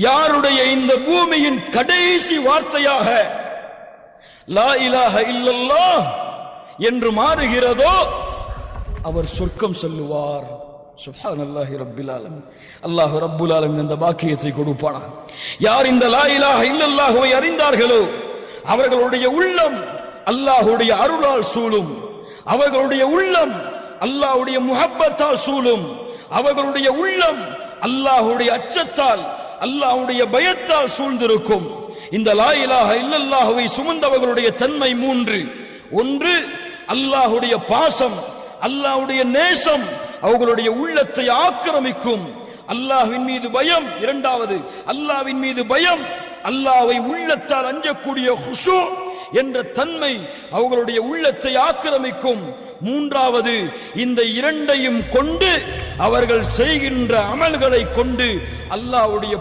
யாருடைய இந்த பூமியின் கடைசி வார்த்தையாக லா இலாஹ இல்லல்லாஹ் என்று மாறுகிறதோ அவர் சொர்க்கம் செல்லுவார். சுப்ஹானல்லாஹி ரப்பில் ஆலமீன். அல்லாஹ் ரப்புல் ஆலமீன் இந்த பாக்கியத்தை கொடுப்பானாக. யார் இந்த லா இலாஹ இல்லல்லாஹ்வை அறிந்தார்களோ அவர்களுடைய உள்ளம் அல்லாஹ்வுடைய அருளால் சூழும். அவர்களுடைய உள்ளம் அல்லாஹ்வுடைய முஹப்பத்தால் சூழும். அவர்களுடைய உள்ளம் அல்லாஹ்வுடைய அச்சத்தால் அல்லாஹ்வுடைய பயத்தால் சூழ்ந்திருக்கும். இந்த லா இலாஹ இல்லல்லாஹ்வை சுமந்தவர்களுடைய தன்மை மூன்று. ஒன்று, அல்லாஹ்வுடைய பாசம், அல்லாஹ்வுடைய நேசம் அவர்களுடைய உள்ளத்தை ஆக்கிரமிக்கும். அல்லாஹ்வின் மீது பயம். இரண்டாவது, அல்லாஹ்வின் மீது பயம், அல்லாஹ்வை உள்ளத்தால் அஞ்சக்கூடிய குஷூ என்ற தன்மை அவர்களுடைய உள்ளத்தை ஆக்கிரமிக்கும். மூன்றாவது, இந்த இரண்டையும் கொண்டு அவர்கள் செய்கின்ற அமல்களை கொண்டு அல்லாஹ்வுடைய